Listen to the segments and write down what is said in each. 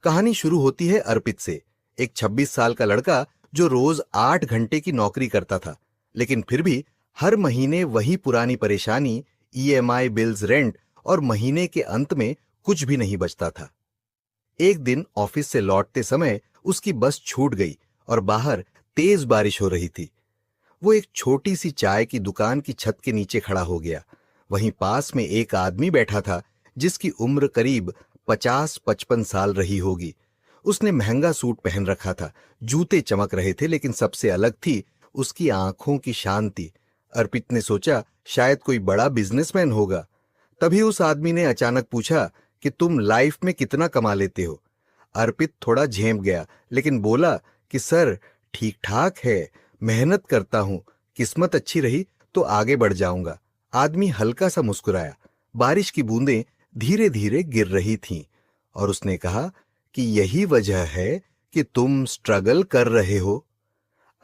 कहानी शुरू होती है अर्पित से, एक 26 साल का लड़का जो रोज 8 घंटे की नौकरी करता था, लेकिन फिर भी हर महीने वही पुरानी परेशानी, ईएमआई, बिल्स, रेंट और महीने के अंत में कुछ भी नहीं बचता था। एक दिन ऑफिस से लौटते समय उसकी बस छूट गई और बाहर तेज बारिश हो रही थी। वो एक छोटी सी चाय की दुकान की छत के नीचे खड़ा हो गया। वहीं पास में एक आदमी बैठा था जिसकी उम्र करीब 50-55 साल रही होगी। उसने महंगा सूट पहन रखा था, जूते चमक रहे थे, लेकिन सबसे अलग थी उसकी आंखों की शांति। अर्पित ने सोचा शायद कोई बड़ा बिजनेसमैन होगा। तभी उस आदमी ने अचानक पूछा कि तुम लाइफ में कितना कमा लेते हो? अर्पित थोड़ा झेंप गया, लेकिन बोला कि सर, ठीक ठाक है, मेहनत करता हूं, किस्मत अच्छी रही तो आगे बढ़ जाऊंगा। आदमी हल्का सा मुस्कुराया। बारिश की बूंदें धीरे धीरे गिर रही थीं और उसने कहा कि यही वजह है कि तुम स्ट्रगल कर रहे हो।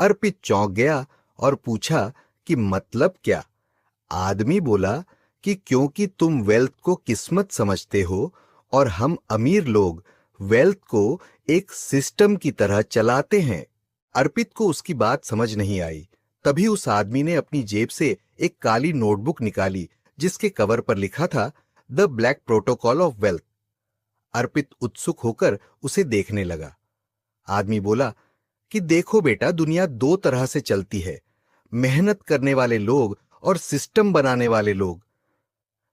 अर्पित चौंक गया और पूछा कि मतलब क्या? आदमी बोला कि क्योंकि तुम वेल्थ को किस्मत समझते हो और हम अमीर लोग वेल्थ को एक सिस्टम की तरह चलाते हैं। अर्पित को उसकी बात समझ नहीं आई। तभी उस आदमी ने अपनी जेब से एक काली नोटबुक निकाली जिसके कवर पर लिखा था the black protocol of wealth. Arpit उत्सुक होकर उसे देखने लगा। आदमी बोला कि देखो बेटा, दुनिया दो तरह से चलती है, मेहनत करने वाले लोग और सिस्टम बनाने वाले लोग।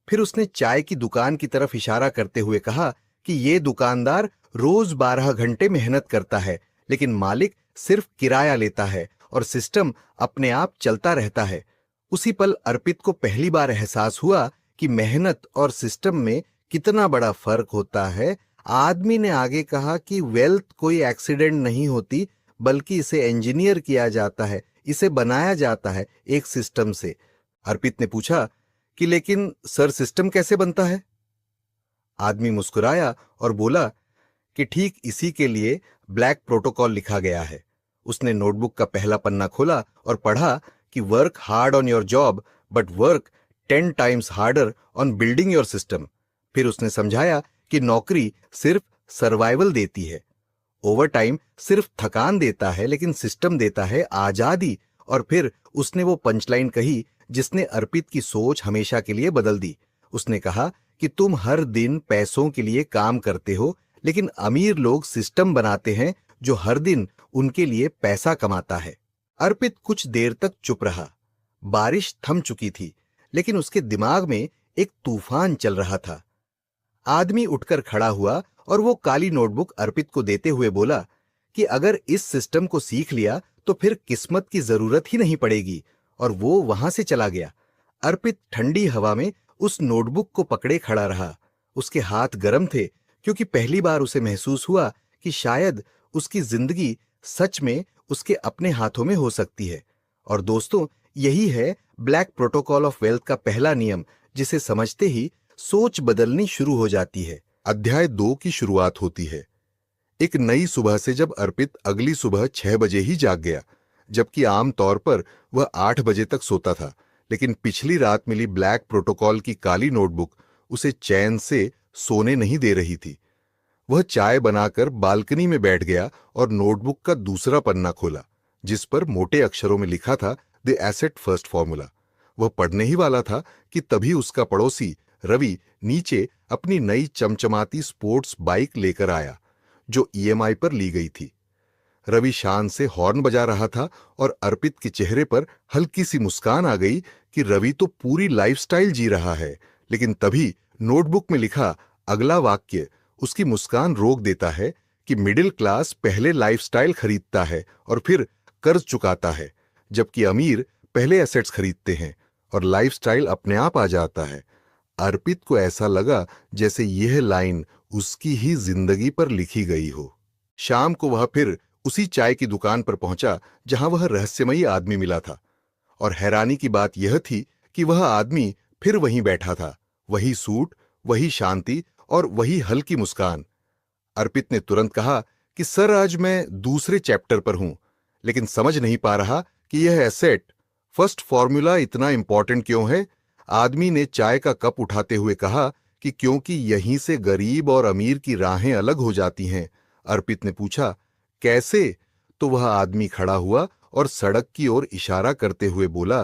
फिर उसने चाय की दुकान की तरफ इशारा करते हुए कहा कि ये दुकानदार रोज 12 घंटे मेहनत करता है, लेकिन मालिक सिर्फ किराया लेता है और सिस्टम अपने आप चलता रहता है। उसी पल अर्पित को पहली बार एहसास हुआ कि मेहनत और सिस्टम में कितना बड़ा फर्क होता है। आदमी ने आगे कहा कि वेल्थ कोई एक्सीडेंट नहीं होती, बल्कि इसे इंजीनियर किया जाता है, इसे बनाया जाता है एक सिस्टम से। अर्पित ने पूछा कि लेकिन सर, सिस्टम कैसे बनता है? आदमी मुस्कुराया और बोला कि ठीक इसी के लिए ब्लैक प्रोटोकॉल लिखा गया है। उसने नोटबुक का पहला पन्ना खोला और पढ़ा कि work hard on your job but work 10 times harder on building your system. फिर उसने समझाया कि नौकरी सिर्फ सर्वाइवल देती है, ओवर टाइम सिर्फ थकान देता है, लेकिन सिस्टम देता है आजादी। और फिर उसने वो पंचलाइन कही जिसने अर्पित की सोच हमेशा के लिए बदल दी। उसने कहा कि तुम हर दिन पैसों के लिए काम करते हो, लेकिन अमीर लोग सिस्टम बनाते हैं जो हर दिन उनके लिए पैसा कमाता है। अर्पित कुछ देर तक चुप रहा। बारिश थम चुकी थी, लेकिन उसके दिमाग में एक तूफान चल रहा था। आदमी उठकर खड़ा हुआ और वो काली नोटबुक अर्पित को देते हुए बोला कि अगर इस सिस्टम को सीख लिया तो फिर किस्मत की जरूरत ही नहीं पड़ेगी, और वो वहां से चला गया। अर्पित ठंडी हवा में उस नोटबुक को पकड़े खड़ा रहा। उसके हाथ गर्म थे, क्योंकि पहली बार उसे महसूस हुआ कि शायद उसकी जिंदगी सच में उसके अपने हाथों में हो सकती है। और दोस्तों, यही है ब्लैक प्रोटोकॉल ऑफ वेल्थ का पहला नियम, जिसे समझते ही सोच बदलनी शुरू हो जाती है। अध्याय 2 की शुरुआत होती है एक नई सुबह से, जब अर्पित अगली सुबह 6 बजे ही जाग गया, जबकि आम तौर पर वह 8 बजे तक सोता था। लेकिन पिछली रात मिली ब्लैक प्रोटोकॉल की काली नोटबुक उसे चैन से सोने नहीं दे रही थी। वह चाय बनाकर बालकनी में बैठ गया और नोटबुक का दूसरा पन्ना खोला, जिस पर मोटे अक्षरों में लिखा था द एसेट फर्स्ट फॉर्मूला। वह पढ़ने ही वाला था कि तभी उसका पड़ोसी रवि नीचे अपनी नई चमचमाती स्पोर्ट्स बाइक लेकर आया, जो ईएमआई पर ली गई थी। रवि शान से हॉर्न बजा रहा था और अर्पित के चेहरे पर हल्की सी मुस्कान आ गई कि रवि तो पूरी लाइफस्टाइल जी रहा है। लेकिन तभी नोटबुक में लिखा अगला वाक्य उसकी मुस्कान रोक देता है कि मिडिल क्लास पहले लाइफस्टाइल खरीदता है और फिर कर्ज चुकाता है, जबकि अमीर पहले एसेट्स खरीदते हैं और लाइफस्टाइल अपने आप आ जाता है। अर्पित को ऐसा लगा जैसे यह लाइन उसकी ही जिंदगी पर लिखी गई हो। शाम को वह फिर उसी चाय की दुकान पर पहुंचा जहां वह रहस्यमयी आदमी मिला था। और हैरानी की बात यह थी कि वह आदमी फिर वहीं बैठा था, वही सूट, वही शांति और वही हल्की मुस्कान। अर्पित ने तुरंत कहा कि सर, आज मैं दूसरे चैप्टर पर हूं, लेकिन समझ नहीं पा रहा कि यह एसेट फर्स्ट फॉर्मूला इतना इंपॉर्टेंट क्यों है। आदमी ने चाय का कप उठाते हुए कहा कि क्योंकि यहीं से गरीब और अमीर की राहें अलग हो जाती हैं। अर्पित ने पूछा, कैसे? तो वह आदमी खड़ा हुआ और सड़क की ओर इशारा करते हुए बोला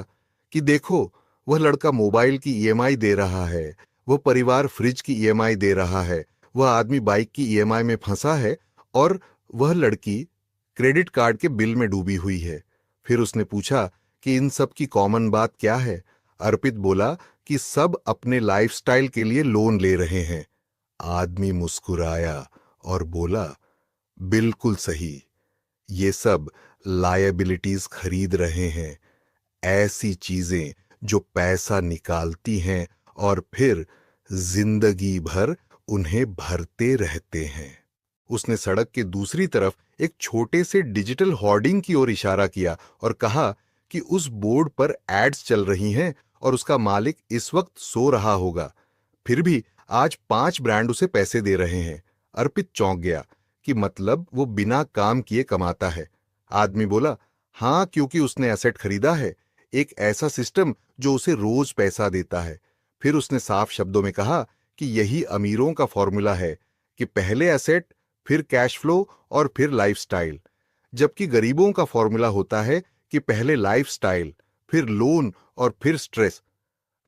कि देखो, वह लड़का मोबाइल की ईएमआई दे रहा है, वह परिवार फ्रिज की ईएमआई दे रहा है, वह आदमी बाइक की ईएमआई में फंसा है और वह लड़की क्रेडिट कार्ड के बिल में डूबी हुई है। फिर उसने पूछा कि इन सब की कॉमन बात क्या है? अर्पित बोला कि सब अपने लाइफस्टाइल के लिए लोन ले रहे हैं। आदमी मुस्कुराया और बोला, बिल्कुल सही, ये सब लायबिलिटीज खरीद रहे हैं, ऐसी चीजें जो पैसा निकालती हैं और फिर जिंदगी भर उन्हें भरते रहते हैं। उसने सड़क के दूसरी तरफ एक छोटे से डिजिटल होर्डिंग की ओर इशारा किया और कहा कि उस बोर्ड पर एड्स चल रही हैं और उसका मालिक इस वक्त सो रहा होगा। फिर भी आज 5 ब्रांड उसे पैसे दे रहे हैं। अर्पित चौंक गया कि मतलब वो बिना काम किए कमाता है। आदमी बोला, हाँ, क्योंकि उसने एसेट खरीदा है, एक ऐसा सिस्टम जो उसे रोज पैसा देता है। फिर उसने साफ शब्दों में कहा कि यही अमीरों का फॉर्मूला है कि पहले एसेट, फिर कैश फ्लो और फिर लाइफस्टाइल, जबकि गरीबों का फॉर्मूला होता है कि पहले लाइफस्टाइल, फिर लोन और फिर स्ट्रेस।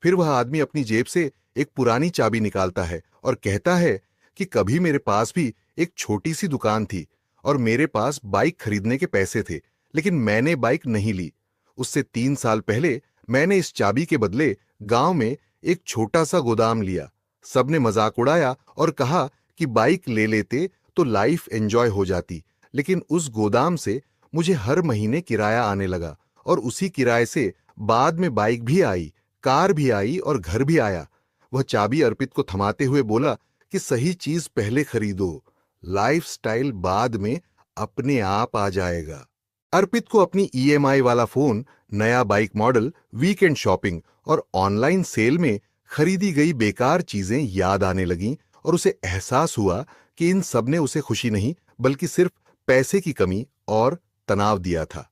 फिर वह आदमी अपनी जेब से एक पुरानी चाबी निकालता है और कहता है कि कभी मेरे पास भी एक छोटी सी दुकान थी और मेरे पास बाइक खरीदने के पैसे थे, लेकिन मैंने बाइक नहीं ली। उससे 3 साल पहले मैंने इस चाबी के बदले गांव में एक छोटा सा गोदाम लिया। सबने मजाक उड़ाया और कहा कि बाइक ले लेते तो लाइफ एंजॉय हो जाती, लेकिन उस गोदाम से मुझे हर महीने किराया आने लगा और उसी किराए से बाद में बाइक भी आई, कार भी आई और घर भी आया। वह चाबी अर्पित को थमाते हुए बोला कि सही चीज पहले खरीदो, लाइफस्टाइल बाद में अपने आप आ जाएगा। अर्पित को अपनी ईएमआई वाला फोन, नया बाइक मॉडल, वीकेंड शॉपिंग और ऑनलाइन सेल में खरीदी गई बेकार चीजें याद आने लगीं और उसे एहसास हुआ कि इन सब ने उसे खुशी नहीं बल्कि सिर्फ पैसे की कमी और तनाव दिया था।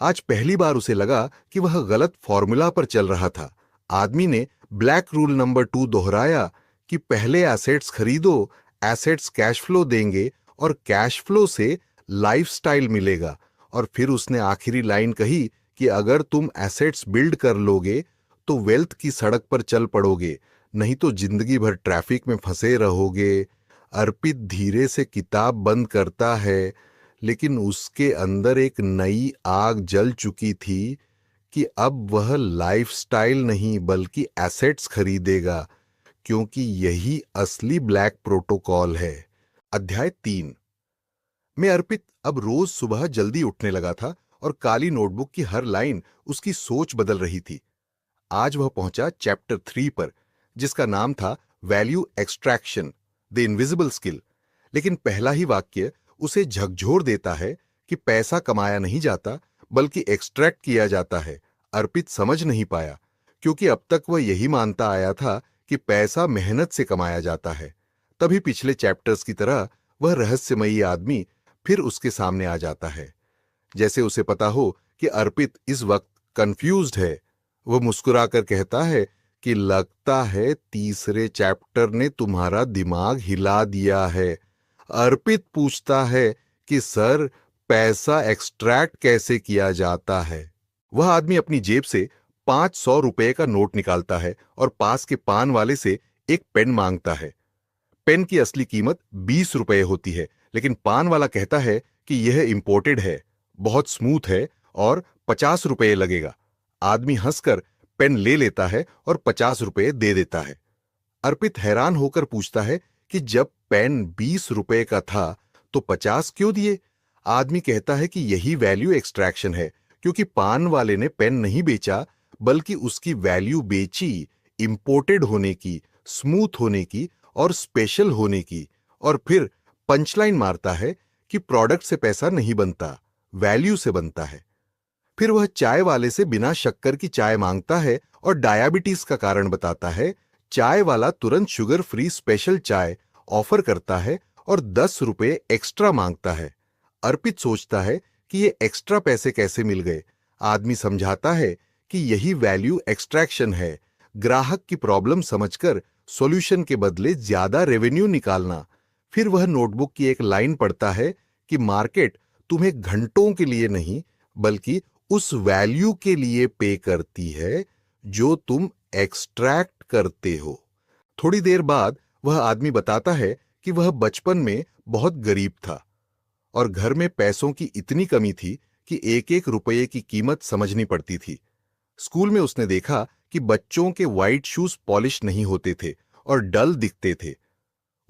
आज पहली बार उसे लगा कि वह गलत फॉर्मूला पर चल रहा था। आदमी ने ब्लैक रूल नंबर 2 दोहराया कि पहले एसेट्स खरीदो, एसेट्स कैश फ्लो देंगे और कैश फ्लो से लाइफस्टाइल मिलेगा। और फिर उसने आखिरी लाइन कही कि अगर तुम एसेट्स बिल्ड कर लोगे तो वेल्थ की सड़क पर चल पड़ोगे, नहीं तो जिंदगी भर ट्रैफिक में फंसे रहोगे। अर्पित धीरे से किताब बंद करता है, लेकिन उसके अंदर एक नई आग जल चुकी थी कि अब वह लाइफस्टाइल नहीं बल्कि एसेट्स खरीदेगा, क्योंकि यही असली ब्लैक प्रोटोकॉल है। अध्याय 3 में अर्पित अब रोज सुबह जल्दी उठने लगा था और काली नोटबुक की हर लाइन उसकी सोच बदल रही थी। आज वह पहुंचा चैप्टर 3 पर, जिसका नाम था value extraction, the invisible skill. लेकिन पहला ही वाक्य उसे झकझोर देता है कि पैसा कमाया नहीं जाता बल्कि एक्सट्रैक्ट किया जाता है। अर्पित समझ नहीं पाया, क्योंकि अब तक वह यही मानता आया था कि पैसा मेहनत से कमाया जाता है। तभी पिछले चैप्टर्स की तरह वह रहस्यमयी आदमी फिर उसके सामने आ जाता है, जैसे उसे पता हो कि अर्पित इस वक्त कंफ्यूज्ड है। वह मुस्कुराकर कहता है कि लगता है तीसरे चैप्टर ने तुम्हारा दिमाग हिला दिया है। अर्पित पूछता है कि सर, पैसा एक्सट्रैक्ट कैसे किया जाता है? वह आदमी अपनी जेब से 500 रुपए का नोट निकालता है और पास के पान वाले से एक पेन मांगता है। पेन की असली कीमत 20 रुपए होती है, लेकिन पान वाला कहता है कि यह इंपोर्टेड है, बहुत स्मूथ है और 50 रुपए लगेगा। आदमी हंसकर पेन ले लेता है और 50 रुपए दे देता है। अर्पित हैरान होकर पूछता है कि जब पेन 20 रुपए का था तो 50 क्यों दिए? आदमी कहता है कि यही वैल्यू एक्सट्रैक्शन है, क्योंकि पान वाले ने पेन नहीं बेचा बल्कि उसकी वैल्यू बेची, इंपोर्टेड होने की, स्मूथ होने की और स्पेशल होने की। और फिर पंचलाइन मारता है कि प्रोडक्ट से पैसा नहीं बनता, वैल्यू से बनता है। फिर वह चाय वाले से बिना शक्कर की चाय मांगता है और डायबिटीज का कारण बताता है। चाय वाला तुरंत शुगर फ्री स्पेशल चाय ऑफर करता है और 10 रुपए एक्स्ट्रा मांगता है। अर्पित सोचता है कि ये एक्स्ट्रा पैसे कैसे मिल गए। आदमी समझाता है कि यही वैल्यू एक्सट्रैक्शन है, ग्राहक की प्रॉब्लम समझकर सॉल्यूशन के बदले ज्यादा रेवेन्यू निकालना। फिर वह नोटबुक की एक लाइन पढ़ता है कि मार्केट तुम्हें घंटों के लिए नहीं बल्कि उस वैल्यू के लिए पे करती है जो तुम एक्सट्रैक्ट करते हो। थोड़ी देर बाद वह आदमी बताता है कि वह बचपन में बहुत गरीब था और घर में पैसों की इतनी कमी थी कि एक एक रुपये की कीमत समझनी पड़ती थी। स्कूल में उसने देखा कि बच्चों के वाइट शूज पॉलिश नहीं होते थे और डल दिखते थे।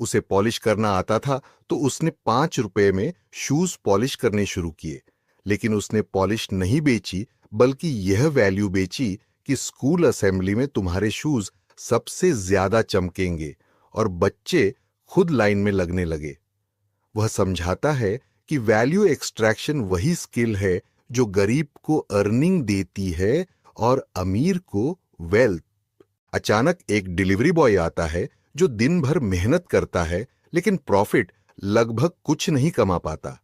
उसे पॉलिश करना आता था तो उसने 5 रुपए में शूज पॉलिश करने शुरू किए, लेकिन उसने पॉलिश नहीं बेची बल्कि यह वैल्यू बेची कि स्कूल असेंबली में तुम्हारे शूज सबसे ज्यादा चमकेंगे और बच्चे खुद लाइन में लगने लगे। वह समझाता है कि वैल्यू एक्सट्रैक्शन वही स्किल है जो गरीब को अर्निंग देती है और अमीर को वेल्थ। अचानक एक डिलीवरी बॉय आता है जो दिन भर मेहनत करता है लेकिन प्रॉफिट लगभग कुछ नहीं कमा पाता।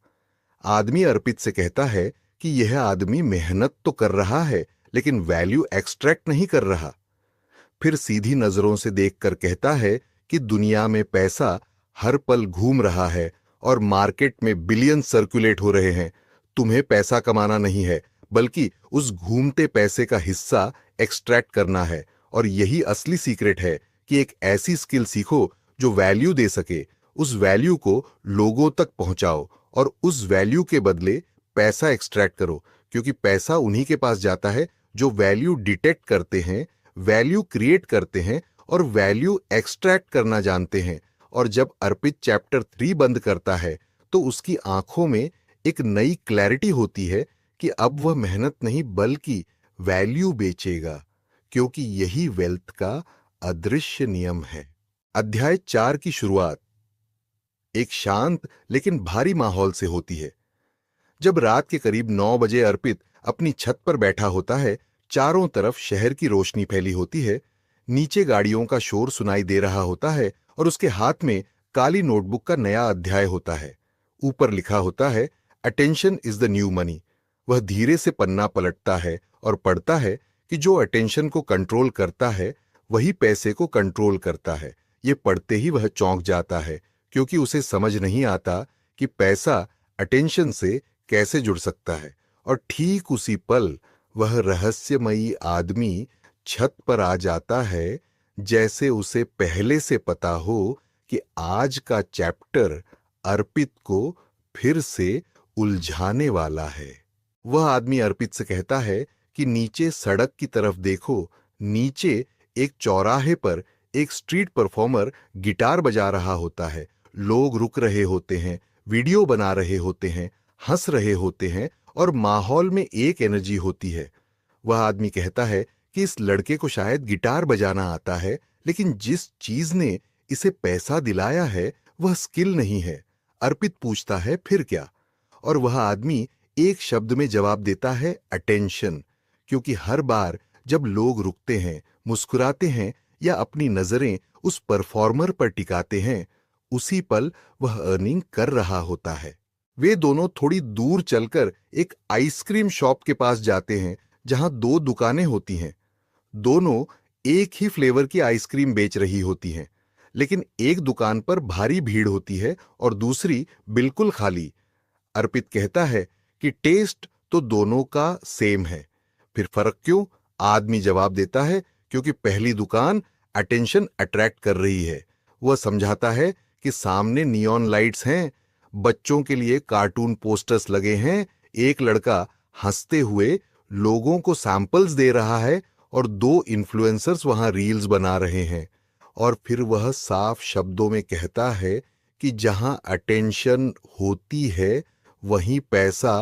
आदमी अर्पित से कहता है कि यह आदमी मेहनत तो कर रहा है लेकिन वैल्यू एक्सट्रैक्ट नहीं कर रहा। फिर सीधी नजरों से देखकर कहता है कि दुनिया में पैसा हर पल घूम रहा है और मार्केट में बिलियन सर्कुलेट हो रहे हैं। तुम्हें पैसा कमाना नहीं है बल्कि उस घूमते पैसे का हिस्सा एक्सट्रैक्ट करना है, और यही असली सीक्रेट है कि एक ऐसी स्किल सीखो जो वैल्यू दे सके, उस वैल्यू को लोगों तक पहुंचाओ और उस वैल्यू के बदले पैसा एक्सट्रैक्ट करो, क्योंकि पैसा उन्हीं के पास जाता है जो वैल्यू डिटेक्ट करते हैं, वैल्यू क्रिएट करते हैं और वैल्यू एक्सट्रैक्ट करना जानते हैं। और जब अर्पित चैप्टर 3 बंद करता है तो उसकी आंखों में एक नई क्लैरिटी होती है कि अब वह मेहनत नहीं बल्कि वैल्यू बेचेगा, क्योंकि यही वेल्थ का अदृश्य नियम है। अध्याय 4 की शुरुआत एक शांत लेकिन भारी माहौल से होती है। जब रात के करीब 9 बजे अर्पित अपनी छत पर बैठा होता है, चारों तरफ शहर की रोशनी फैली होती है, नीचे गाड़ियों का शोर सुनाई दे रहा होता है और उसके हाथ में काली नोटबुक का नया अध्याय होता है। ऊपर लिखा होता है, attention is the new money. वह धीरे से पन्ना पलटता है और पढ़ता है कि जो अटेंशन को कंट्रोल करता है वही पैसे को कंट्रोल करता है। ये पढ़ते ही वह चौंक जाता है, क्योंकि उसे समझ नहीं आता कि पैसा अटेंशन से कैसे जुड़ सकता है। और ठीक उसी पल वह रहस्यमयी आदमी छत पर आ जाता है, जैसे उसे पहले से पता हो कि आज का चैप्टर अर्पित को फिर से उलझाने वाला है। वह आदमी अर्पित से कहता है कि नीचे सड़क की तरफ देखो। नीचे एक चौराहे पर एक स्ट्रीट परफॉर्मर गिटार बजा रहा होता है। लोग रुक रहे होते हैं, वीडियो बना रहे होते हैं, हंस रहे होते हैं और माहौल में एक एनर्जी होती है। वह आदमी कहता है कि इस लड़के को शायद गिटार बजाना आता है, लेकिन जिस चीज ने इसे पैसा दिलाया है वह स्किल नहीं है। अर्पित पूछता है, फिर क्या? और वह आदमी एक शब्द में जवाब देता है, अटेंशन। क्योंकि हर बार जब लोग रुकते हैं, मुस्कुराते हैं या अपनी नजरें उस परफॉर्मर पर टिकाते हैं, उसी पल वह अर्निंग कर रहा होता है। वे दोनों थोड़ी दूर चलकर एक आइसक्रीम शॉप के पास जाते हैं जहां 2 दुकानें होती हैं। दोनों एक ही फ्लेवर की आइसक्रीम बेच रही होती हैं, लेकिन एक दुकान पर भारी भीड़ होती है और दूसरी बिल्कुल खाली। अर्पित कहता है कि टेस्ट तो दोनों का सेम है, फिर फर्क क्यों? आदमी जवाब देता है, क्योंकि पहली दुकान अटेंशन अट्रैक्ट कर रही है। वह समझाता है कि सामने नियॉन लाइट्स हैं, बच्चों के लिए कार्टून पोस्टर्स लगे हैं, एक लड़का हंसते हुए लोगों को सैंपल्स दे रहा है और 2 इन्फ्लुएंसर्स वहां रील्स बना रहे हैं। और फिर वह साफ शब्दों में कहता है कि जहां अटेंशन होती है वहीं पैसा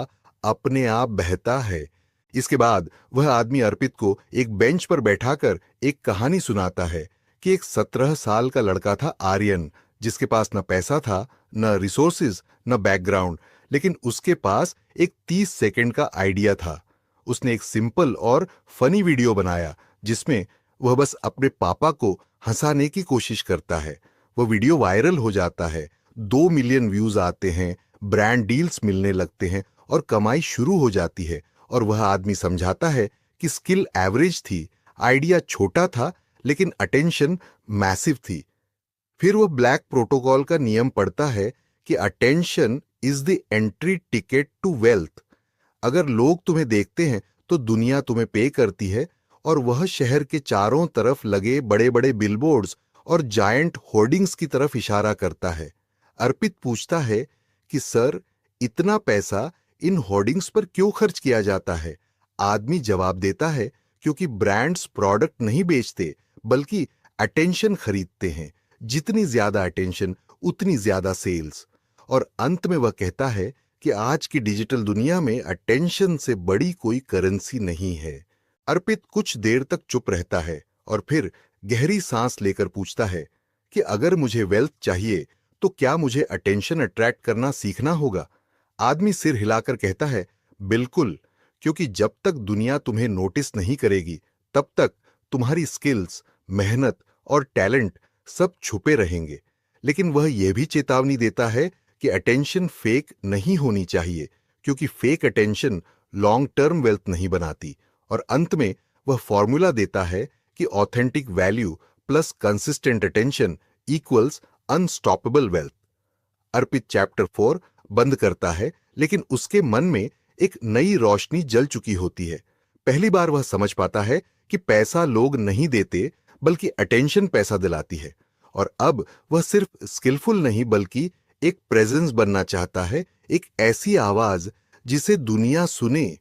अपने आप बहता है। इसके बाद वह आदमी अर्पित को एक बेंच पर बैठाकर एक कहानी सुनाता है कि एक 17 साल का लड़का था, आर्यन, जिसके पास न पैसा था, न रिसोर्सेज, न बैकग्राउंड, लेकिन उसके पास एक 30 सेकंड का आइडिया था। उसने एक सिंपल और फनी वीडियो बनाया जिसमें वह बस अपने पापा को हंसाने की कोशिश करता है। वह वीडियो वायरल हो जाता है, 2 मिलियन व्यूज आते हैं, ब्रांड डील्स मिलने लगते हैं और कमाई शुरू हो जाती है। और वह आदमी समझाता है कि स्किल एवरेज थी, आइडिया छोटा था, लेकिन अटेंशन मैसिव थी। फिर वह ब्लैक प्रोटोकॉल का नियम पढ़ता है कि attention is the entry ticket to wealth. अगर लोग तुम्हें देखते हैं तो दुनिया तुम्हें पे करती है। और वह शहर के चारों तरफ लगे बड़े बड़े बिलबोर्ड्स और जायंट होर्डिंग्स की तरफ इशारा करता है। अर्पित पूछता है कि सर, इतना पैसा इन होर्डिंग्स पर क्यों खर्च किया जाता है? आदमी जवाब देता है, क्योंकि ब्रांड्स प्रोडक्ट नहीं बेचते बल्कि अटेंशन खरीदते हैं। जितनी ज्यादा अटेंशन उतनी ज्यादा सेल्स। और अंत में वह कहता है कि आज की डिजिटल दुनिया में अटेंशन से बड़ी कोई करेंसी नहीं है। अर्पित कुछ देर तक चुप रहता है और फिर गहरी सांस लेकर पूछता है कि अगर मुझे वेल्थ चाहिए तो क्या मुझे अटेंशन अट्रैक्ट करना सीखना होगा? आदमी सिर हिलाकर कहता है, बिल्कुल, क्योंकि जब तक दुनिया तुम्हें नोटिस नहीं करेगी तब तक तुम्हारी स्किल्स, मेहनत और टैलेंट सब छुपे रहेंगे। लेकिन वह यह भी चेतावनी देता है कि अटेंशन फेक नहीं होनी चाहिए, क्योंकि fake attention long term wealth नहीं बनाती। और अंत में वह फॉर्मूला देता है कि authentic value plus consistent attention equals unstoppable wealth. Arpit chapter 4 बंद करता है, लेकिन उसके मन में एक नई रोशनी जल चुकी होती है। पहली बार वह समझ पाता है कि पैसा लोग नहीं देते बल्कि अटेंशन पैसा दिलाती है। और अब वह सिर्फ स्किलफुल नहीं बल्कि एक प्रेजेंस बनना चाहता है, एक ऐसी आवाज जिसे दुनिया सुने,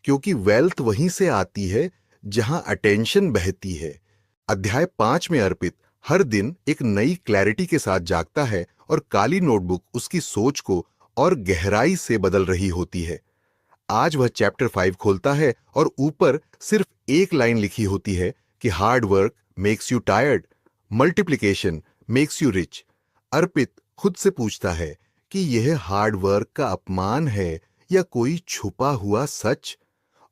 क्योंकि वेल्थ वहीं से आती है जहां अटेंशन बहती है। अध्याय 5 में अर्पित हर दिन एक नई क्लैरिटी के साथ जागता है और काली नोटबुक उसकी सोच को और गहराई से बदल रही होती है। आज वह चैप्टर 5 खोलता है और ऊपर सिर्फ एक लाइन लिखी होती है कि hard work makes you tired, multiplication makes you rich. Arpit खुद से पूछता है कि यह हार्ड वर्क का अपमान है या कोई छुपा हुआ सच।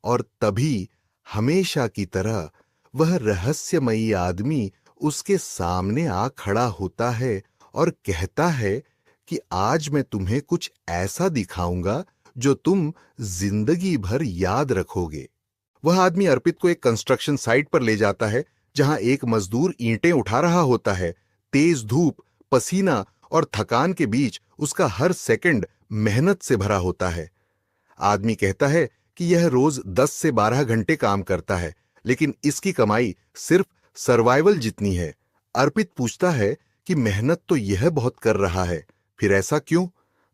और तभी हमेशा की तरह वह रहस्यमयी आदमी उसके सामने आ खड़ा होता है और कहता है कि आज मैं तुम्हें कुछ ऐसा दिखाऊंगा जो तुम जिंदगी भर याद रखोगे। वह आदमी अर्पित को एक कंस्ट्रक्शन साइट पर ले जाता है, जहां एक मजदूर ईंटें उठा रहा होता है। तेज धूप, पसीना और थकान के बीच उसका हर सेकंड मेहनत से भरा होता है। आदमी कहता है कि यह रोज 10 से 12 घंटे काम करता है, लेकिन इसकी कमाई सिर्फ सर्वाइवल जितनी है। अर्पित पूछता है कि मेहनत तो यह बहुत कर रहा है, फिर ऐसा क्यों?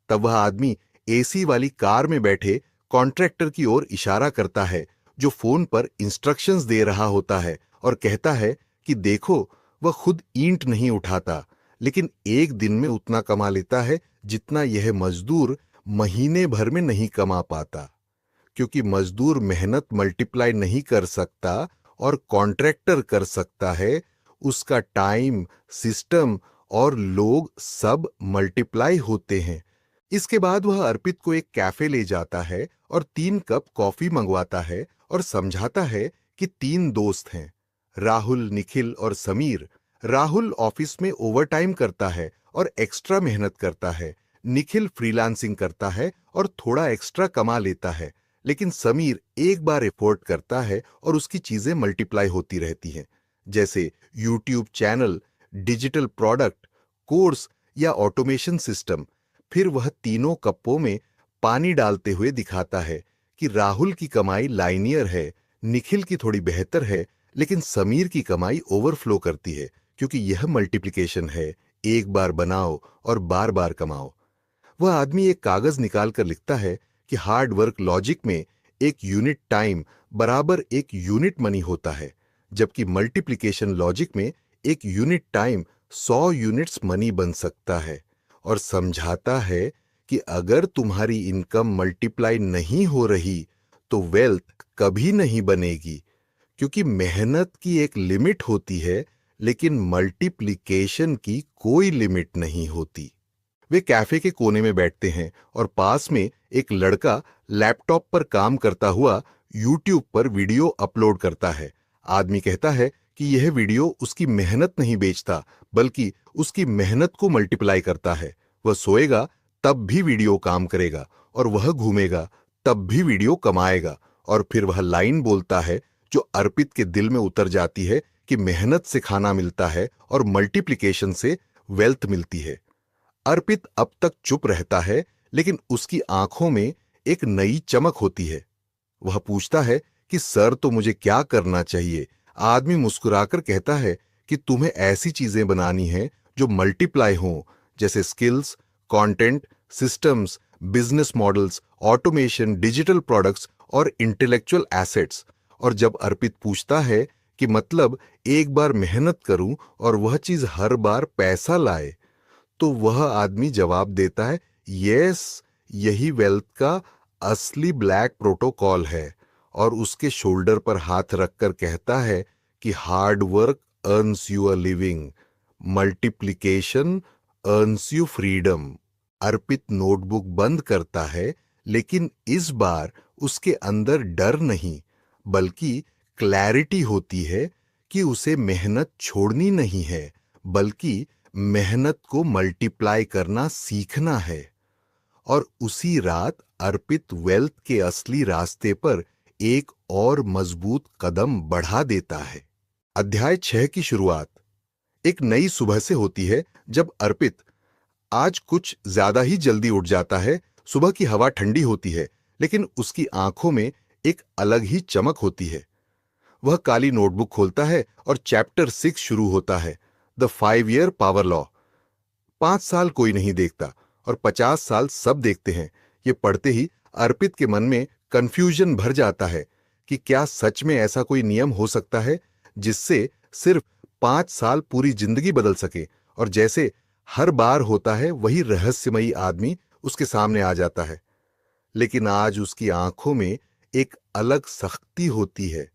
तब वह आदमी एसी वाली कार में बैठे कॉन्ट्रैक्टर की ओर इशारा करता है, जो फोन पर इंस्ट्रक्शंस दे रहा होता है, और कहता है कि देखो, वह खुद ईंट नहीं उठाता, लेकिन एक दिन में उतना कमा लेता है जितना यह मजदूर महीने भर में नहीं कमा पाता। क्योंकि मजदूर मेहनत मल्टीप्लाई नहीं कर सकता और कॉन्ट्रैक्टर कर सकता है, उसका टाइम, सिस्टम और लोग सब मल्टीप्लाई होते हैं। इसके बाद वह अर्पित को एक कैफे ले जाता है और 3 कप कॉफी मंगवाता है और समझाता है कि 3 दोस्त हैं, राहुल, निखिल और समीर। राहुल ऑफिस में ओवरटाइम करता है और एक्स्ट्रा मेहनत करता है। निखिल फ्रीलांसिंग करता है और थोड़ा एक्स्ट्रा कमा लेता है। लेकिन समीर एक बार एफोर्ट करता है और उसकी चीजें मल्टीप्लाई होती रहती हैं, जैसे YouTube channel, digital product, course या ऑटोमेशन सिस्टम। फिर वह तीनों कप्पों में पानी डालते हुए दिखाता है कि राहुल की कमाई लाइनियर है, निखिल की थोड़ी बेहतर है, लेकिन समीर की कमाई ओवरफ्लो करती है, क्योंकि यह मल्टीप्लिकेशन है, एक बार बनाओ और बार बार कमाओ। वह आदमी एक कागज निकालकर लिखता है कि हार्ड वर्क लॉजिक में एक यूनिट टाइम बराबर एक यूनिट मनी होता है, जबकि मल्टीप्लिकेशन लॉजिक में एक यूनिट टाइम 100 यूनिट्स मनी बन सकता है। और समझाता है कि अगर तुम्हारी इनकम मल्टीप्लाई नहीं हो रही तो वेल्थ कभी नहीं बनेगी, क्योंकि मेहनत की एक लिमिट होती है, लेकिन मल्टीप्लिकेशन की कोई लिमिट नहीं होती। वे कैफे के कोने में बैठते हैं और पास में एक लड़का लैपटॉप पर काम करता हुआ यूट्यूब पर वीडियो अपलोड करता है। आदमी कहता है कि यह वीडियो उसकी मेहनत नहीं बेचता, बल्कि उसकी मेहनत को मल्टीप्लाई करता है। वह सोएगा तब भी वीडियो काम करेगा, और वह घूमेगा तब भी वीडियो कमाएगा। और फिर वह लाइन बोलता है जो अर्पित के दिल में उतर जाती है कि मेहनत से खाना मिलता है और मल्टीप्लिकेशन से वेल्थ मिलती है। अर्पित अब तक चुप रहता है, लेकिन उसकी आंखों में एक नई चमक होती है। वह पूछता है कि सर, तो मुझे क्या करना चाहिए? आदमी मुस्कुराकर कहता है कि तुम्हें ऐसी चीजें बनानी है जो मल्टीप्लाई हों, जैसे skills, content, systems, business models, automation, digital products और इंटेलेक्चुअल एसेट्स। और जब अर्पित पूछता है कि मतलब एक बार मेहनत करूं और वह चीज हर बार पैसा लाए, तो वह आदमी जवाब देता है, यस, यही वेल्थ का असली ब्लैक प्रोटोकॉल है। और उसके शोल्डर पर हाथ रखकर कहता है कि hard work earns you a living, multiplication earns you freedom. Arpit notebook बंद करता है, लेकिन इस बार उसके अंदर डर नहीं, बल्कि क्लैरिटी होती है कि उसे मेहनत छोड़नी नहीं है, बल्कि मेहनत को मल्टीप्लाई करना सीखना है। और उसी रात अर्पित वेल्थ के असली रास्ते पर एक और मजबूत कदम बढ़ा देता है। अध्याय 6 की शुरुआत एक नई सुबह से होती है, जब अर्पित आज कुछ ज्यादा ही जल्दी उठ जाता है। सुबह की हवा ठंडी होती है, लेकिन उसकी आंखों में एक अलग ही चमक होती है। वह काली नोटबुक खोलता है और चैप्टर 6 शुरू होता है, द 5 ईयर पावर लॉ। 5 साल कोई नहीं देखता और 50 साल सब देखते हैं। ये पढ़ते ही अर्पित के मन में कंफ्यूजन भर जाता है कि क्या सच में ऐसा कोई नियम हो सकता है जिससे सिर्फ 5 साल पूरी जिंदगी बदल सके। और जैसे हर बार होता है, वही रहस्यमयी आदमी उसके सामने आ जाता है। लेकिन आज उसकी आंखों में एक अलग सख्ती होती है,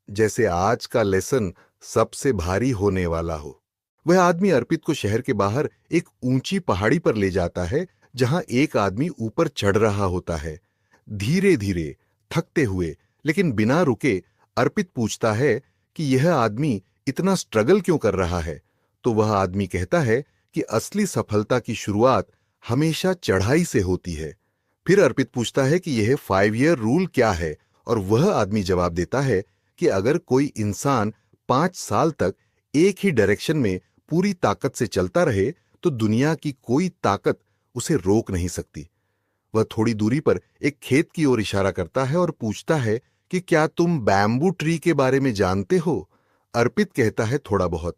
जैसे आज का लेसन सबसे भारी होने वाला हो। वह आदमी अर्पित को शहर के बाहर एक ऊंची पहाड़ी पर ले जाता है, जहां एक आदमी ऊपर चढ़ रहा होता है। धीरे धीरे, थकते हुए, लेकिन बिना रुके अर्पित पूछता है कि यह आदमी इतना स्ट्रगल क्यों कर रहा है। तो वह आदमी कहता है कि असली सफलता की शुरुआत हमेशा चढ़ाई से होती है। फिर अर्पित पूछता है कि यह 5 ईयर रूल क्या है, और वह आदमी जवाब देता है कि अगर कोई इंसान 5 साल तक एक ही डायरेक्शन में पूरी ताकत से चलता रहे, तो दुनिया की कोई ताकत उसे रोक नहीं सकती। वह थोड़ी दूरी पर एक खेत की ओर इशारा करता है और पूछता है कि क्या तुम बैम्बू ट्री के बारे में जानते हो? अर्पित कहता है, थोड़ा बहुत।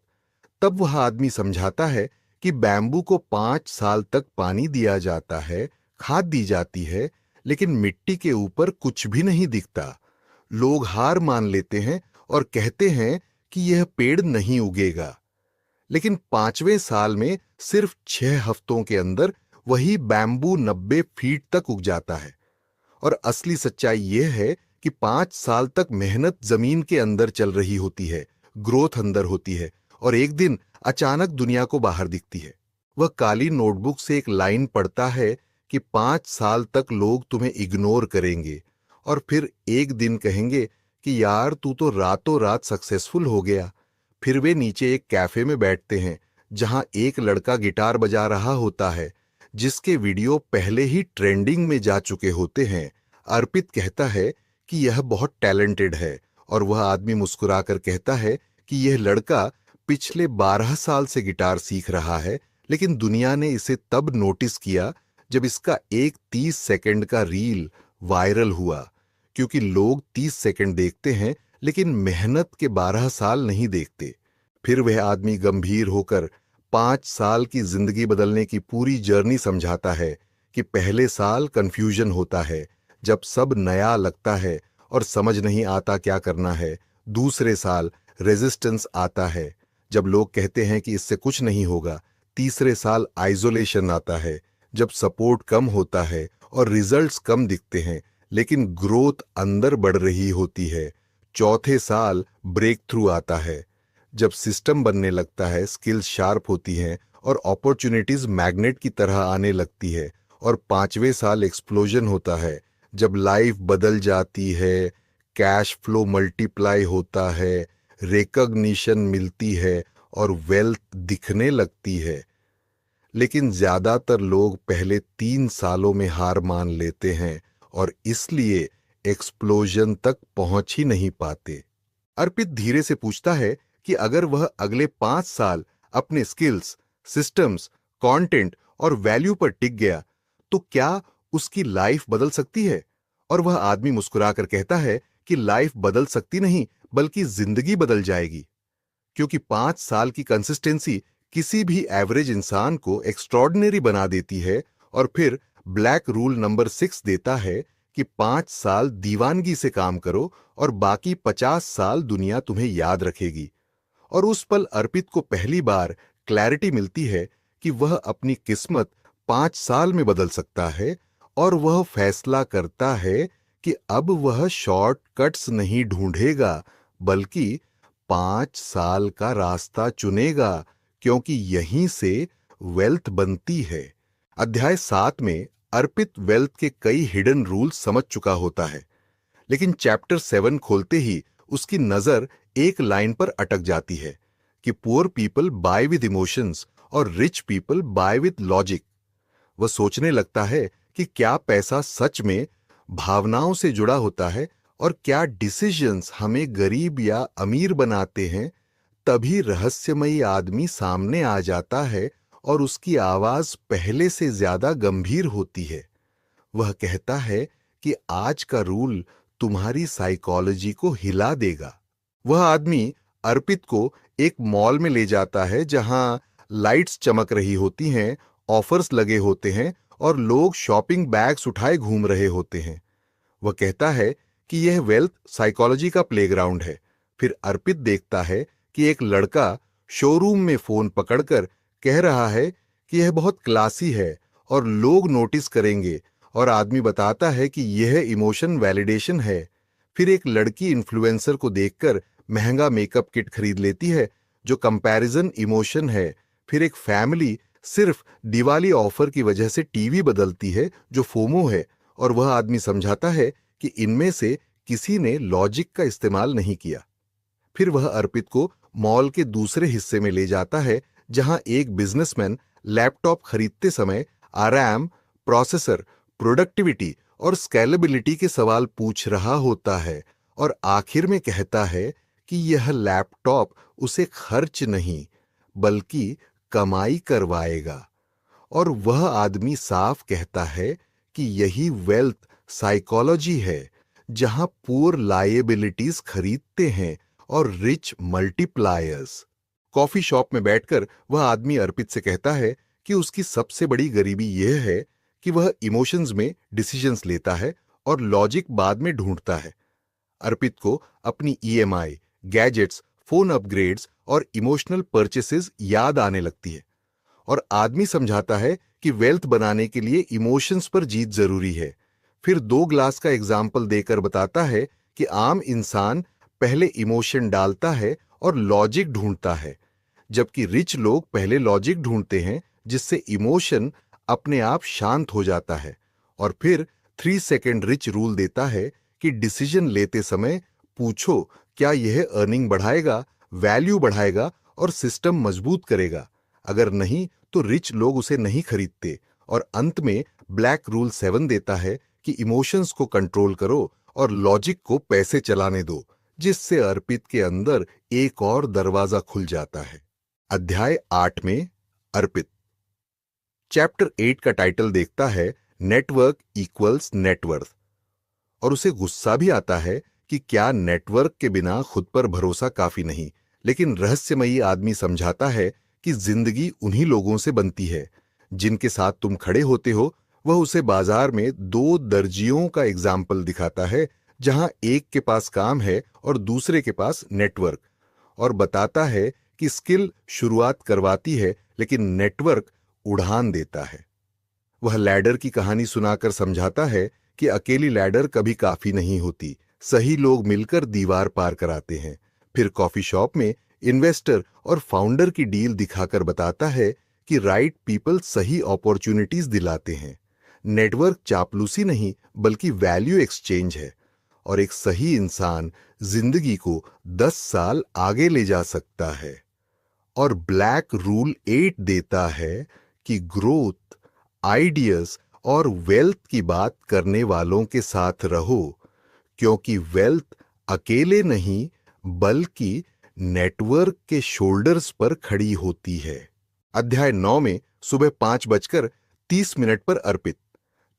तब वह आदमी समझाता है कि बैम्बू को 5 साल तक पानी दिया जाता है, खाद दी जाती है, लेकिन मिट्टी के ऊपर कुछ भी नहीं दिखता। लोग हार मान लेते हैं और कहते हैं कि यह पेड़ नहीं उगेगा। लेकिन 5वें साल में सिर्फ 6 हफ्तों के अंदर वही बैम्बू 90 फीट तक उग जाता है। और असली सच्चाई यह है कि 5 साल तक मेहनत जमीन के अंदर चल रही होती है, ग्रोथ अंदर होती है, और एक दिन अचानक दुनिया को बाहर दिखती है। वह काली नोटबुक से एक लाइन पढ़ता है कि 5 साल तक लोग तुम्हें इग्नोर करेंगे, और फिर एक दिन कहेंगे कि यार, तू तो रातों रात सक्सेसफुल हो गया। फिर वे नीचे एक कैफे में बैठते हैं, जहां एक लड़का गिटार बजा रहा होता है, जिसके वीडियो पहले ही ट्रेंडिंग में जा चुके होते हैं। अर्पित कहता है कि यह बहुत टैलेंटेड है, और वह आदमी मुस्कुराकर कहता है कि यह लड़का पिछले 12 साल से गिटार सीख रहा है, लेकिन दुनिया ने इसे तब नोटिस किया जब इसका एक 30 सेकंड का रील वायरल हुआ। क्योंकि लोग 30 सेकंड देखते हैं, लेकिन मेहनत के 12 साल नहीं देखते। फिर वह आदमी गंभीर होकर 5 साल की जिंदगी बदलने की पूरी जर्नी समझाता है कि पहले साल कंफ्यूजन होता है, जब सब नया लगता है और समझ नहीं आता क्या करना है। दूसरे साल रेजिस्टेंस आता है, जब लोग कहते हैं कि इससे कुछ नहीं होगा। तीसरे साल आइसोलेशन आता है, जब सपोर्ट कम होता है और रिजल्ट्स कम दिखते हैं, लेकिन ग्रोथ अंदर बढ़ रही होती है। चौथे साल ब्रेक थ्रू आता है, जब सिस्टम बनने लगता है, स्किल्स शार्प होती हैं और अपॉर्चुनिटीज मैग्नेट की तरह आने लगती है। और 5वें साल एक्सप्लोजन होता है, जब लाइफ बदल जाती है, कैश फ्लो मल्टीप्लाई होता है, रिकॉग्निशन मिलती है और वेल्थ दिखने लगती है। लेकिन ज्यादातर लोग पहले 3 सालों में हार मान लेते हैं और इसलिए एक्सप्लोजन तक पहुंच ही नहीं पाते। अर्पित धीरे से पूछता है कि अगर वह अगले 5 साल अपने स्किल्स, सिस्टम्स, कंटेंट और वैल्यू पर टिक गया तो क्या उसकी लाइफ बदल सकती है? और वह आदमी मुस्कुराकर कहता है कि लाइफ बदल सकती नहीं, बल्कि जिंदगी बदल जाएगी, क्योंकि 5 साल की कंसिस्टेंसी किसी भी एवरेज इंसान को एक्स्ट्रॉर्डिनरी बना देती है। और फिर ब्लैक रूल नंबर 6 देता है कि 5 साल दीवानगी से काम करो और बाकी 50 साल दुनिया तुम्हें याद रखेगी। और उस पल अर्पित को पहली बार क्लैरिटी मिलती है कि वह अपनी किस्मत 5 साल में बदल सकता है। और वह फैसला करता है कि अब वह शॉर्टकट्स नहीं ढूंढेगा, बल्कि 5 साल का रास्ता चुनेगा, क्योंकि यहीं से वेल्थ बनती है। अध्याय 7 में अर्पित वेल्थ के कई हिडन रूल्स समझ चुका होता है, लेकिन चैप्टर 7 खोलते ही उसकी नजर एक लाइन पर अटक जाती है कि poor people buy with emotions और rich people buy with logic. वह सोचने लगता है कि क्या पैसा सच में भावनाओं से जुड़ा होता है, और क्या डिसीजंस हमें गरीब या अमीर बनाते हैं। तभी रहस्यमयी आदमी सामने आ जाता है और उसकी आवाज पहले से ज्यादा गंभीर होती है। वह कहता है कि आज का रूल तुम्हारी साइकोलॉजी को हिला देगा। वह आदमी अर्पित को एक मॉल में ले जाता है जहां लाइट्स चमक रही होती हैं, ऑफर्स लगे होते हैं और लोग शॉपिंग बैग्स उठाए घूम रहे होते हैं। वह कहता है कि यह वेल्थ साइकोलॉजी का प्लेग्राउंड है। फिर अर्पित देखता है कि एक लड़का शोरूम में फोन पकड़कर कह रहा है कि यह बहुत क्लासी है और लोग नोटिस करेंगे, और आदमी बताता है कि यह इमोशन वैलिडेशन है। फिर एक लड़की इन्फ्लुएंसर को देखकर महंगा मेकअप किट खरीद लेती है जो कंपैरिजन इमोशन है। फिर एक फैमिली सिर्फ दिवाली ऑफर की वजह से टीवी बदलती है जो फोमो है, और वह आदमी समझाता है कि इनमें से किसी ने लॉजिक का इस्तेमाल नहीं किया। फिर वह अर्पित को मॉल के दूसरे हिस्से में ले जाता है जहां एक बिजनेसमैन लैपटॉप खरीदते समय आराम, प्रोसेसर, प्रोडक्टिविटी और स्केलेबिलिटी के सवाल पूछ रहा होता है, और आखिर में कहता है कि यह लैपटॉप उसे खर्च नहीं बल्कि कमाई करवाएगा। और वह आदमी साफ कहता है कि यही वेल्थ साइकोलॉजी है, जहां पुअर लायबिलिटीज खरीदते हैं और रिच मल्टीप्लायर्स। कॉफी शॉप में बैठकर वह आदमी अर्पित से कहता है कि उसकी सबसे बड़ी गरीबी यह है कि वह इमोशंस में डिसीजंस लेता है और लॉजिक बाद में ढूंढता है। अर्पित को अपनी ईएमआई, गैजेट्स, फोन अपग्रेड्स और इमोशनल परचेसेस याद आने लगती है, और आदमी समझाता है कि वेल्थ बनाने के लिए इमोशंस पर जीत जरूरी है। फिर 2 ग्लास का एग्जाम्पल देकर बताता है कि आम इंसान पहले इमोशन डालता है और लॉजिक ढूंढता है, जबकि रिच लोग पहले लॉजिक ढूंढते हैं जिससे इमोशन अपने आप शांत हो जाता है। और फिर 3 सेकेंड रिच रूल देता है कि डिसीजन लेते समय पूछो क्या यह अर्निंग बढ़ाएगा, वैल्यू बढ़ाएगा और सिस्टम मजबूत करेगा। अगर नहीं तो रिच लोग उसे नहीं खरीदते। और अंत में ब्लैक रूल 7 देता है कि इमोशंस को कंट्रोल करो और लॉजिक को पैसे चलाने दो, जिससे अर्पित के अंदर एक और दरवाजा खुल जाता है। अध्याय 8 में अर्पित। चैप्टर 8 का टाइटल देखता है नेटवर्क इक्वल्स नेटवर्थ, और उसे गुस्सा भी आता है कि क्या नेटवर्क के बिना खुद पर भरोसा काफी नहीं। लेकिन रहस्यमयी आदमी समझाता है कि जिंदगी उन्हीं लोगों से बनती है जिनके साथ तुम खड़े होते हो। वह उसे बाजार में 2 दर्जियों का एग्जाम्पल दिखाता है जहां एक के पास काम है और दूसरे के पास नेटवर्क, और बताता है कि स्किल शुरुआत करवाती है लेकिन नेटवर्क उड़ान देता है। वह लैडर की कहानी सुनाकर समझाता है कि अकेली लैडर कभी काफी नहीं होती, सही लोग मिलकर दीवार पार कराते हैं। फिर कॉफी शॉप में इन्वेस्टर और फाउंडर की डील दिखाकर बताता है कि राइट पीपल सही अपॉर्चुनिटीज दिलाते हैं। नेटवर्क चापलूसी नहीं बल्कि वैल्यू एक्सचेंज है, और एक सही इंसान जिंदगी को 10 साल आगे ले जा सकता है। और ब्लैक रूल 8 देता है कि ग्रोथ, आइडियाज और वेल्थ की बात करने वालों के साथ रहो, क्योंकि वेल्थ अकेले नहीं बल्कि नेटवर्क के शोल्डर्स पर खड़ी होती है। अध्याय 9 में सुबह 5:30 पर अर्पित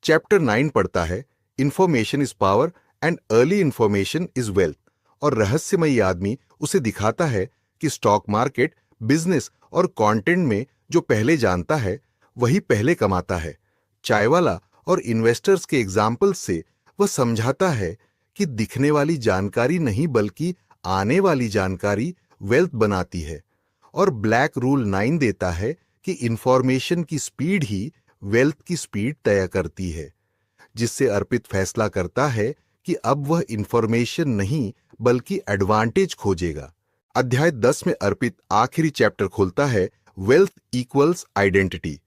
चैप्टर 9 पढ़ता है information is power and early information is wealth, और रहस्यमयी आदमी उसे दिखाता है कि स्टॉक मार्केट, बिजनेस और कंटेंट में जो पहले जानता है वही पहले कमाता है। चाय वाला और इन्वेस्टर्स के एग्जाम्पल से वह समझाता है कि दिखने वाली जानकारी नहीं बल्कि आने वाली जानकारी वेल्थ बनाती है। और ब्लैक रूल 9 देता है कि इंफॉर्मेशन की स्पीड ही वेल्थ की स्पीड तय करती है, जिससे अर्पित फैसला करता है कि अब वह इंफॉर्मेशन नहीं बल्कि एडवांटेज खोजेगा। अध्याय 10 में अर्पित आखिरी चैप्टर खोलता है वेल्थ इक्वल्स आइडेंटिटी,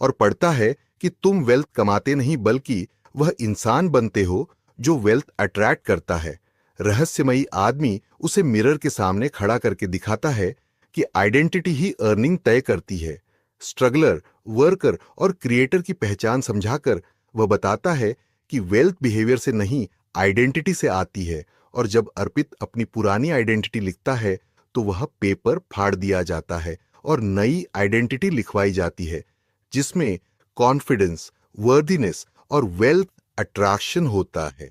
और पढ़ता है कि तुम वेल्थ कमाते नहीं बल्कि वह इंसान बनते हो जो वेल्थ अट्रैक्ट करता है। रहस्यमयी आदमी उसे मिरर के सामने खड़ा करके दिखाता है कि आइडेंटिटी ही अर्निंग तय करती है। स्ट्रगलर, वर्कर और क्रिएटर की पहचान समझाकर वह बताता है कि वेल्थ बिहेवियर से नहीं आइडेंटिटी से आती है, और जब अर्पित अपनी पुरानी आइडेंटिटी लिखता है तो वह पेपर फाड़ दिया जाता है और नई आइडेंटिटी लिखवाई जाती है, जिसमें कॉन्फिडेंस, वर्दीनेस और वेल्थ अट्रैक्शन होता है।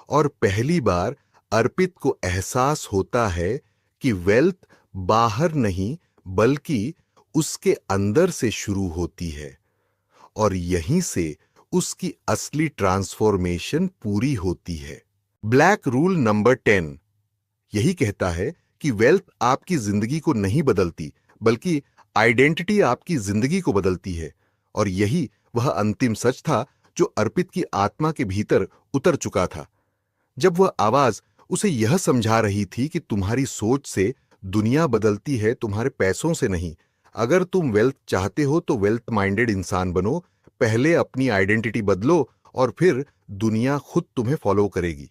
और पहली बार अर्पित को एहसास होता है कि वेल्थ बाहर नहीं बल्कि उसके अंदर से शुरू होती है, और यहीं से उसकी असली ट्रांसफॉर्मेशन पूरी होती है। ब्लैक रूल नंबर 10 यही कहता है कि वेल्थ आपकी जिंदगी को नहीं बदलती बल्कि आइडेंटिटी आपकी जिंदगी को बदलती है। और यही वह अंतिम सच था जो अर्पित की आत्मा के भीतर उतर चुका था, जब वह आवाज उसे यह समझा रही थी कि तुम्हारी सोच से दुनिया बदलती है, तुम्हारे पैसों से नहीं। अगर तुम वेल्थ चाहते हो तो वेल्थ माइंडेड इंसान बनो, पहले अपनी आइडेंटिटी बदलो और फिर दुनिया खुद तुम्हें फॉलो करेगी।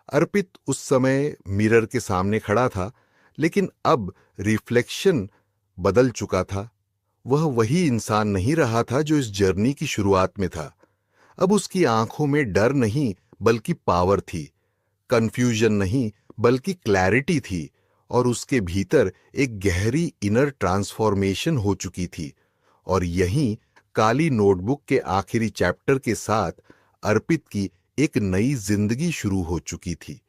अर्पित उस समय मिरर के सामने खड़ा था, लेकिन अब रिफ्लेक्शन बदल चुका था। वह वही इंसान नहीं रहा था जो इस जर्नी की शुरुआत में था। अब उसकी आंखों में डर नहीं बल्कि पावर थी, कंफ्यूजन नहीं बल्कि क्लैरिटी थी, और उसके भीतर एक गहरी इनर ट्रांसफॉर्मेशन हो चुकी थी। और यहीं काली नोटबुक के आखिरी चैप्टर के साथ अर्पित की एक नई जिंदगी शुरू हो चुकी थी।